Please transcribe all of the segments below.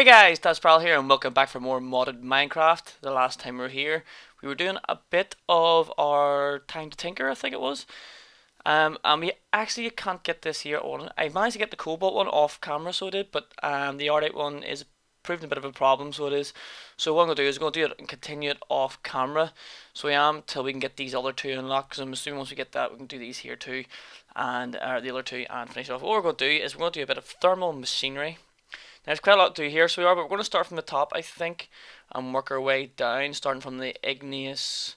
Hey guys, that's Pral here and welcome back for more modded Minecraft. The last time we were here, we were doing a bit of our Time to Tinker, I think it was. And we actually can't get this here on. I managed to get the Cobalt one off camera, so I did, but the Ardite one is proving a bit of a problem, so it is. So what I'm going to do is I'm going to do it and continue it off camera. So I am till we can get these other two unlocked, because I'm assuming once we get that we can do these here too, and the other two and finish it off. What we're going to do is we're going to do a bit of thermal machinery. There's quite a lot to do here, so we are, but we're going to start from the top, I think, and work our way down, starting from the igneous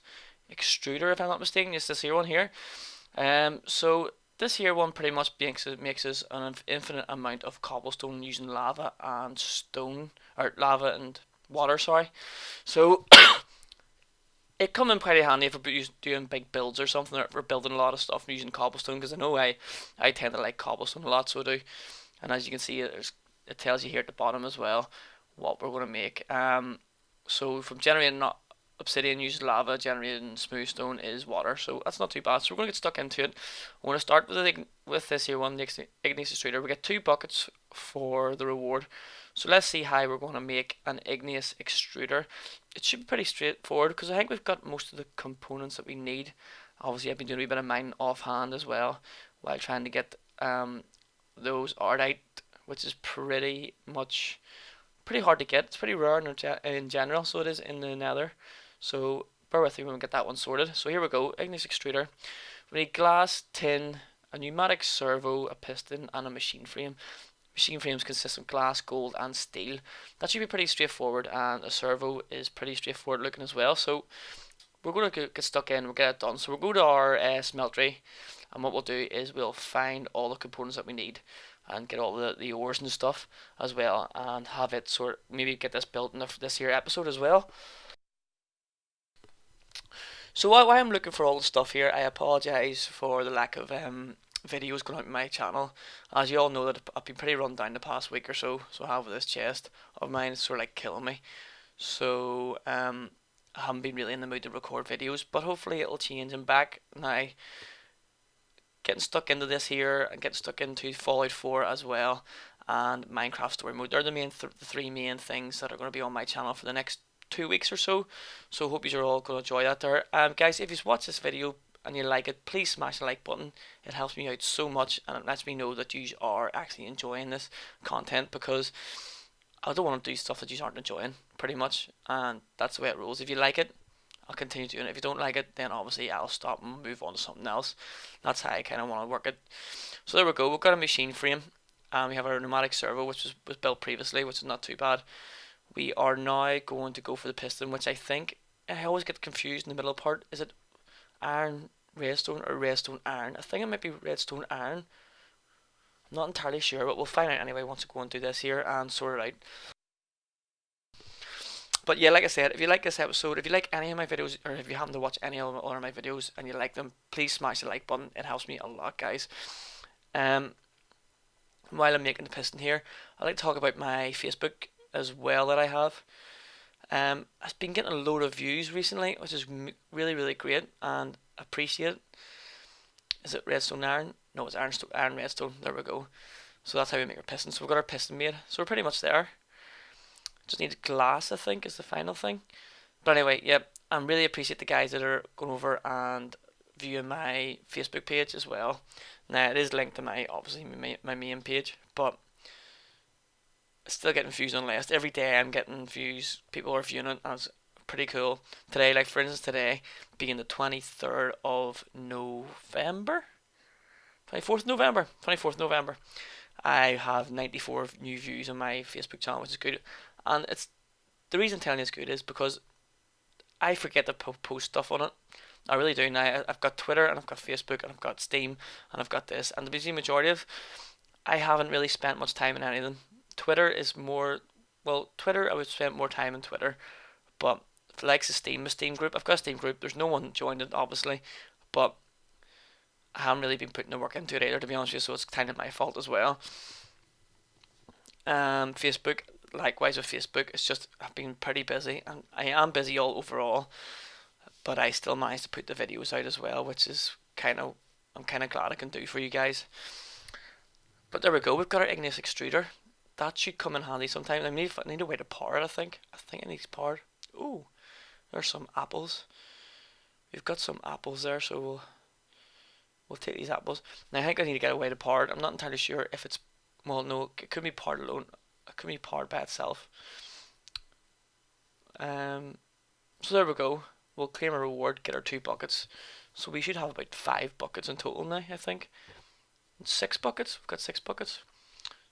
extruder, if I'm not mistaken. It's this here one here. So this here one pretty much makes us an infinite amount of cobblestone using lava and stone, or lava and water, sorry. So it come in pretty handy if we're doing big builds or something, or if we're building a lot of stuff using cobblestone, because I know I tend to like cobblestone a lot, so I do. And as you can see, it tells you here at the bottom as well what we're going to make. So from generating obsidian uses lava, generating smooth stone is water, so that's not too bad. So we're going to get stuck into it. We're going to start with this here one, the igneous extruder. We get 2 buckets for the reward. So let's see how we're going to make an igneous extruder. It should be pretty straightforward because I think we've got most of the components that we need. Obviously I've been doing a wee bit of mining offhand as well while trying to get those ardite, which is pretty hard to get. It's pretty rare in general, so it is in the Nether. So bear with me when we get that one sorted. So here we go, igneous extruder. We need glass, tin, a pneumatic servo, a piston, and a machine frame. Machine frames consist of glass, gold, and steel. That should be pretty straightforward, and a servo is pretty straightforward looking as well. So we're going to get stuck in, we'll get it done. So we'll go to our smeltery, and what we'll do is we'll find all the components that we need and get all the ores and stuff as well, and have it maybe get this built in this here episode as well. So while I'm looking for all the stuff here, I apologise for the lack of videos going out on my channel. As you all know, that I've been pretty run down the past week or so. So I have this chest of mine, it's sort of like killing me. So I haven't been really in the mood to record videos, but hopefully it'll change. I'm back now, getting stuck into this here and getting stuck into Fallout 4 as well, and Minecraft Story Mode. They're the three main things that are going to be on my channel for the next 2 weeks or so. So hope you are all going to enjoy that there. Guys, if you watch this video and you like it, please smash the like button. It helps me out so much, and it lets me know that you are actually enjoying this content, because I don't want to do stuff that you aren't enjoying, pretty much, and that's the way it rolls. If you like it, I'll continue doing it. If you don't like it, then obviously I'll stop and move on to something else. That's how I kind of want to work it. So there we go. We've got a machine frame, and we have our pneumatic servo, which was built previously, which is not too bad. We are now going to go for the piston, which I think I always get confused in the middle part. Is it iron redstone or redstone iron? I think it might be redstone iron. I'm not entirely sure, but we'll find out anyway once we go and do this here and sort it out. But yeah, like I said, if you like this episode, if you like any of my videos, or if you happen to watch any of my videos and you like them, please smash the like button. It helps me a lot, guys. While I'm making the piston here, I'd like to talk about my Facebook as well that I have. I've been getting a load of views recently, which is really great, and appreciate it. Is it redstone iron? No, it's iron redstone. There we go. So that's how we make our piston. So we've got our piston made. So we're pretty much there. Just need glass, I think, is the final thing. But anyway, yep, I really appreciate the guys that are going over and viewing my Facebook page as well. Now it is linked to obviously my main page, but still getting views on list. Every day I'm getting views. People are viewing it, and it's pretty cool. Today, like for instance, today being the 23rd of November, 24th November, 24th November, I have 94 new views on my Facebook channel, which is good. And it's the reason I'm telling you it's good is because I forget to post stuff on it. I really do now. I've got Twitter and I've got Facebook and I've got Steam and I've got this, and the majority of I haven't really spent much time in any of them. Twitter is more, well, Twitter I would spend more time on Twitter, but for likes of Steam, my Steam group, I've got a Steam group. There's no one joined it obviously, but I haven't really been putting the work into it either, to be honest with you. So it's kind of my fault as well. Facebook, likewise with Facebook, it's just I've been pretty busy, and I am busy all overall, but I still manage to put the videos out as well, which is I'm kind of glad I can do for you guys. But there we go, we've got our igneous extruder. that should come in handy sometime. I need a way to power it. I think it needs powered. Ooh, there's some apples. We've got some apples there, so we'll take these apples. Now I think I need to get a way to power it. I'm not entirely sure if it's, well, no, it could be powered alone. It could be powered by itself. So there we go. We'll claim a reward, get our 2 buckets. So we should have about 5 buckets in total now, I think. 6 buckets. We've got 6 buckets.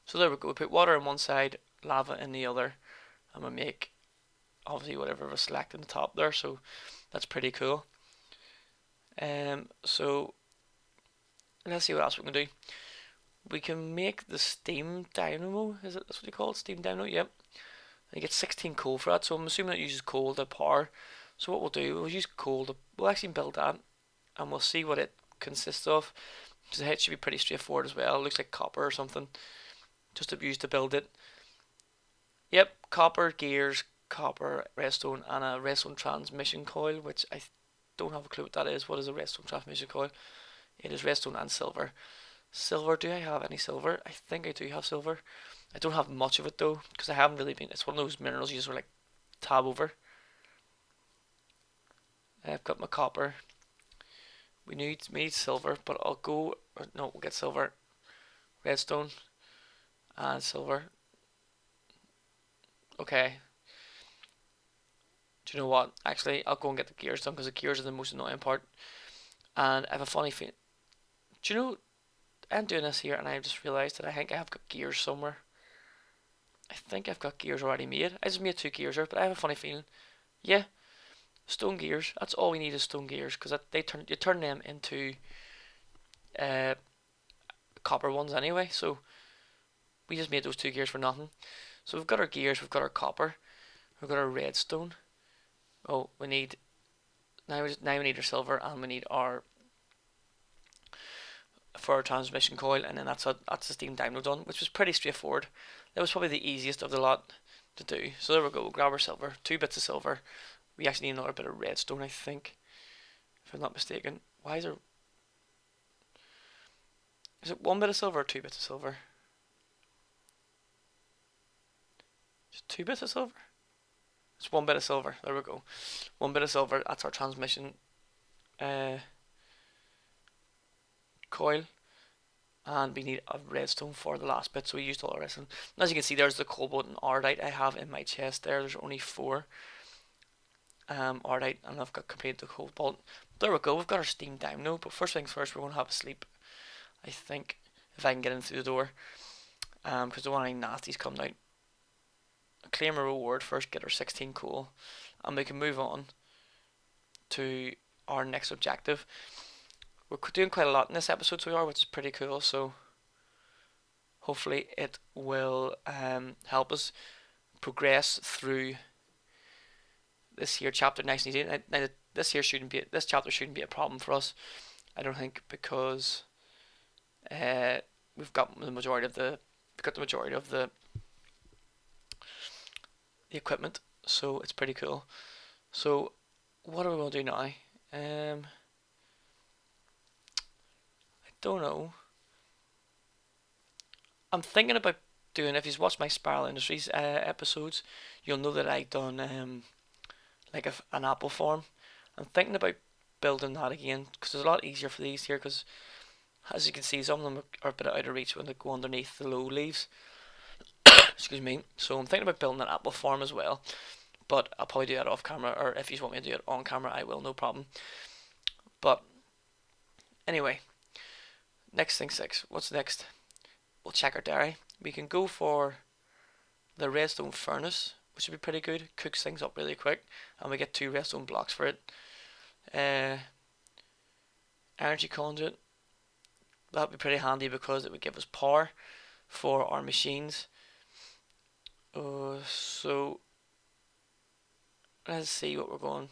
So there we go. We put water on one side, lava in the other, and we make obviously whatever we select in the top there. So that's pretty cool. So let's see what else we can do. We can make the steam dynamo. Is it that's what you call it? Steam dynamo. Yep. You get 16 coal for that. So I'm assuming it uses coal to power. So what we'll do, we'll use coal to, we'll actually build that, and we'll see what it consists of. So the head should be pretty straightforward as well. It looks like copper or something, just to use to build it. Yep, copper gears, copper redstone, and a redstone transmission coil, which I don't have a clue what that is. What is a redstone transmission coil? It is redstone and silver. Silver, do I have any silver? I think I do have silver. I don't have much of it though, because I haven't really been, it's one of those minerals you just like tab over. I've got my copper. We need silver, but I'll go, no, we'll get silver, redstone, and silver. Okay. Do you know what? Actually, I'll go and get the gears done, because the gears are the most annoying part. And I have a funny feeling. Do you know, I'm doing this here, and I just realised that I think I have got gears somewhere. I think I've got gears already made. I just made 2 gears here, but I have a funny feeling. Yeah, stone gears. That's all we need is stone gears, because you turn them into copper ones anyway. So we just made those 2 gears for nothing. So we've got our gears, we've got our copper, we've got our redstone. Oh, we need now we need our silver, and we need our for our transmission coil, and then that's the steam dynamo done, which was pretty straightforward. That was probably the easiest of the lot to do. So there we go. We'll grab our silver, 2 bits of silver. We actually need another bit of redstone, I think, if I'm not mistaken. Why is there? Is it 1 bit of silver or 2 bits of silver? Just 2 bits of silver? It's 1 bit of silver. There we go. 1 bit of silver. That's our transmission coil. And we need a redstone for the last bit, so we used all our redstone. And as you can see, there's the cobalt and ardite I have in my chest there. There's only 4 ardite, and I've got completed the cobalt. There we go. We've got our steam dynamo. But first things first, we're going to have a sleep, I think, if I can get in through the door, because don't want any nasties coming out. Claim a reward first, get our 16 coal, and we can move on to our next objective. We're doing quite a lot in this episode so far, which is pretty cool, so hopefully it will help us progress through this here chapter nice and easy. Now, this chapter shouldn't be a problem for us, I don't think, because we've got the majority of the equipment, so it's pretty cool. So what are we going to do now? I don't know. I'm thinking about doing, if you've watched my Spiral Industries episodes, you'll know that I've done like an apple farm. I'm thinking about building that again, because it's a lot easier for these here, because as you can see, some of them are a bit out of reach when they go underneath the low leaves. Excuse me. So I'm thinking about building an apple farm as well, but I'll probably do that off camera, or if you want me to do it on camera, I will, no problem. But anyway, next thing 6. What's next? We'll check our diary. We can go for the redstone furnace, which would be pretty good. Cooks things up really quick, and we get 2 redstone blocks for it. Energy conduit. That would be pretty handy because it would give us power for our machines. So let's see what we're going.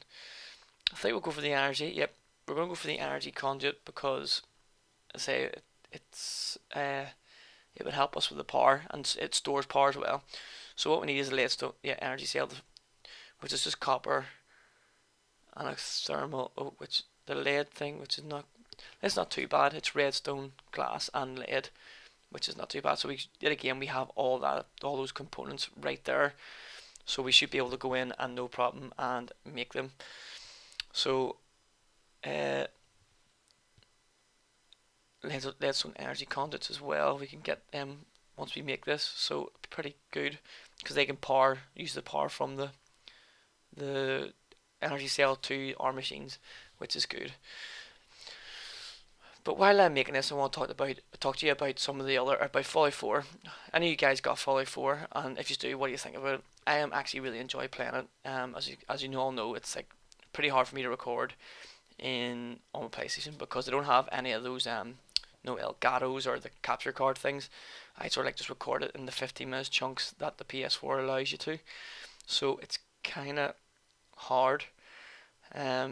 I think we'll go for the energy. Yep, we're going to go for the energy conduit because I say it would help us with the power, and it stores power as well. So what we need is a leadstone, energy cell, which is just copper and a thermal. Which the lead thing, which is not, it's not too bad. It's redstone, glass, and lead which is not too bad. So we did again. We have all those components right there, so we should be able to go in and no problem and make them. So leadstone energy conduits as well. We can get them once we make this, so pretty good because they can use the power from the energy cell to our machines, which is good. But while I'm making this, I want to talk to you about some of the other about Fallout 4. I know you guys got Fallout 4, and if you do, what do you think about it? I am actually really enjoy playing it. As you all know, it's like pretty hard for me to record on my PlayStation because I don't have any of those no Elgatos or the capture card things. I sort of like just record it in the 15 minutes chunks that the PS4 allows you to. So it's kind of hard.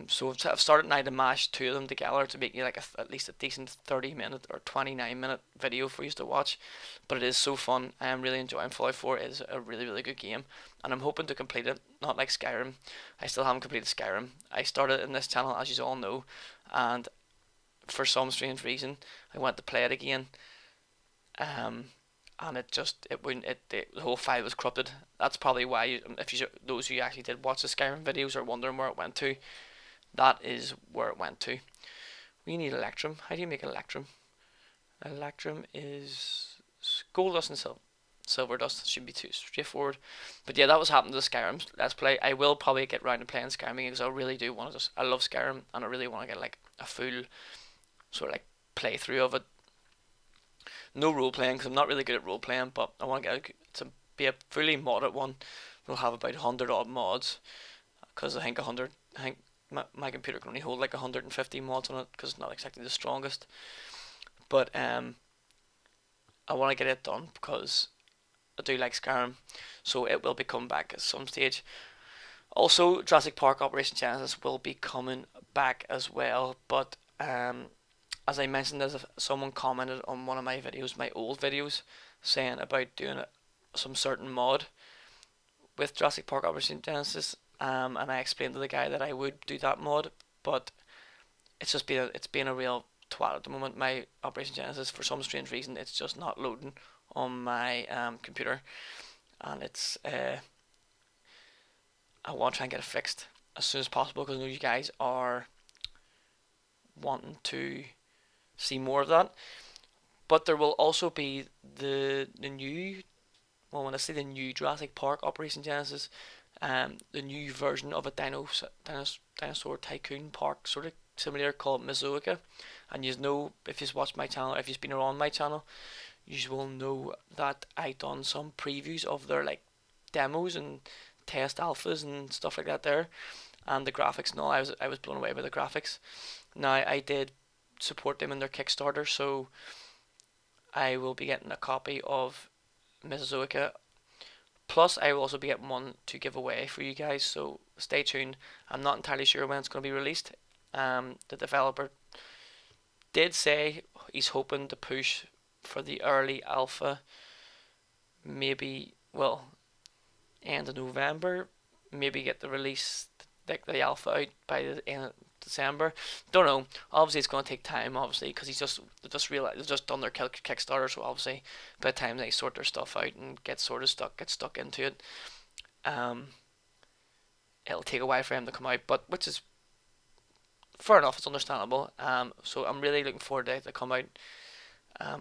So I've started now to mash two of them together to make you like at least a decent 30-minute or 29-minute video for you to watch. But it is so fun. I am really enjoying Fallout 4. It is a really, really good game. And I'm hoping to complete it, not like Skyrim. I still haven't completed Skyrim. I started in this channel, as you all know, and for some strange reason, I went to play it again. And it wouldn't, the whole file was corrupted. That's probably why, those who actually did watch the Skyrim videos are wondering where it went to, that is where it went to. We need Electrum. How do you make Electrum? Electrum is gold dust and silver dust. Should be too straightforward. But yeah, that was happening to the Skyrim Let's Play. I will probably get round to playing Skyrim because I really do want to I love Skyrim and I really want to get like a full sort of like playthrough of it. No role playing because I'm not really good at role playing, but I want to get to be a fully modded one. We'll have about 100 odd mods because I think my computer can only hold like 150 mods on it because it's not exactly the strongest. But I want to get it done because I do like Skyrim, so it will be coming back at some stage. Also, Jurassic Park Operation Genesis will be coming back as well, but as I mentioned, someone commented on one of my videos, my old videos, saying about doing some certain mod with Jurassic Park Operation Genesis, and I explained to the guy that I would do that mod, but it's been a real twat at the moment. My Operation Genesis, for some strange reason, it's just not loading on my computer, and it's I want to try and get it fixed as soon as possible because I know you guys are wanting to see more of that. But there will also be the new, well, when I say the new Jurassic Park Operation Genesis, the new version of a dinosaur tycoon park sort of similar called Mesozoica. And you know, if you've watched my channel, if you've been around my channel, you will know that I done some previews of their like demos and test alphas and stuff like that there, and the graphics and all. I was blown away by the graphics. Now I did support them in their Kickstarter, so I will be getting a copy of Mesozoica. Plus, I will also be getting one to give away for you guys, so stay tuned. I'm not entirely sure when it's going to be released. The developer did say he's hoping to push for the early alpha, maybe, well, end of November, maybe get the release, the alpha out by the end of December. Don't know. Obviously, it's going to take time. Obviously, because they've just done their Kickstarter. So obviously, by the time they sort their stuff out and get stuck into it, it'll take a while for them to come out. But which is fair enough. It's understandable. So I'm really looking forward to it to come out.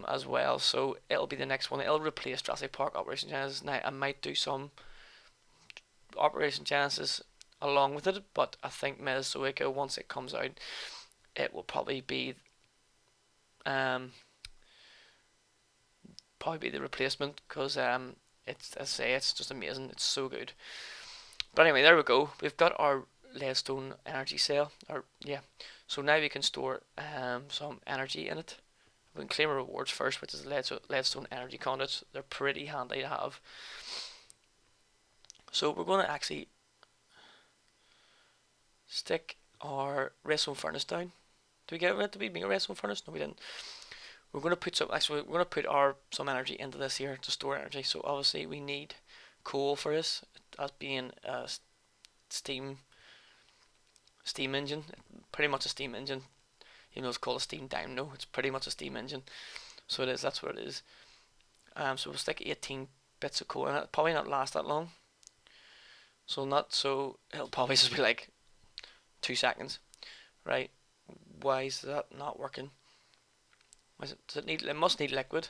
As well. So it'll be the next one. It'll replace Jurassic Park Operation Genesis. Now I might do some Operation Genesis along with it, but I think Mesozoica, once it comes out, it will probably be the replacement because it's just amazing. It's so good. But anyway, there we go. We've got our leadstone energy cell. So now we can store some energy in it. We can claim our rewards first, which is leadstone energy conduits. They're pretty handy to have. So we're going to actually stick our redstone furnace down. Did we get it to be a redstone furnace? No, we didn't. We're going to put some energy into this here to store energy. So obviously we need coal for this, as being a steam engine, pretty much a steam engine. It's called a steam dynamo. It's pretty much a steam engine. So it is. That's what it is. So we'll stick 18 bits of coal in it. Probably not last that long. It'll probably just be like 2 seconds. Right. Why is that not working? Does it need? It must need liquid.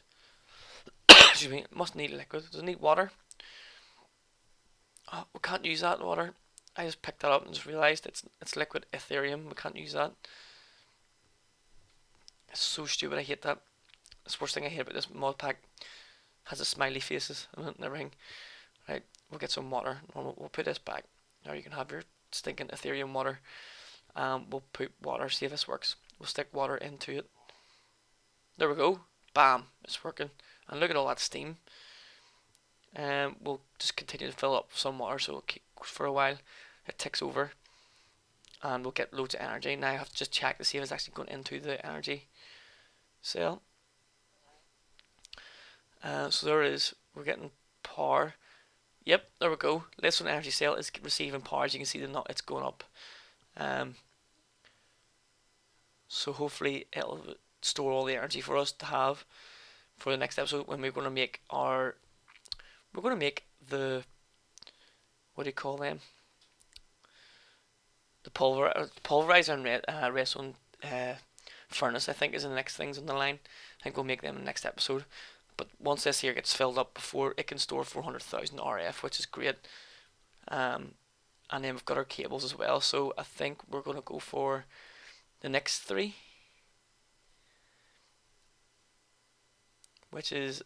Excuse me. It must need liquid. Does it need water? Oh, we can't use that water. I just picked that up and just realised it's liquid Ethereum. We can't use that. It's so stupid. I hate that. It's the worst thing I hate about this mod pack. Has the smiley faces and everything. Right. We'll get some water. We'll put this back. Now you can have your stinking Ethereum water. We'll put water. See if this works. We'll stick water into it. There we go. Bam. It's working. And look at all that steam. We'll just continue to fill up some water so it'll keep for a while. It ticks over. And we'll get loads of energy. Now I have to just check to see if it's actually going into the energy cell. So there it is. We're getting power. Yep, there we go. This one energy cell is receiving power. As you can see, it's going up. So hopefully it'll store all the energy for us to have for the next episode when we're going to make the what do you call them? The pulverizer and redstone furnace, I think, is the next things on the line. I think we'll make them in the next episode. But once this here gets filled up, before it can store 400,000 RF, which is great. And then we've got our cables as well. So I think we're going to go for the next 3, which is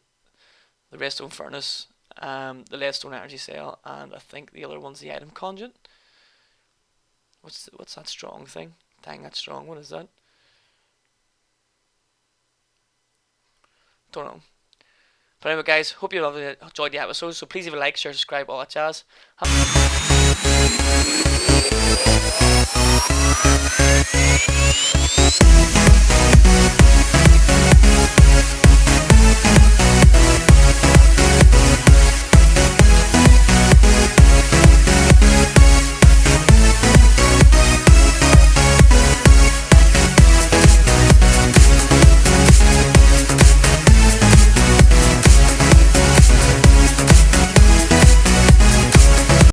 the redstone furnace, the leadstone energy cell, and I think the other one's the item conduit. What's that strong thing? Dang, that's strong. What is that? Don't know. But anyway, guys, hope you enjoyed the episode. So please leave a like, share, subscribe, all that jazz.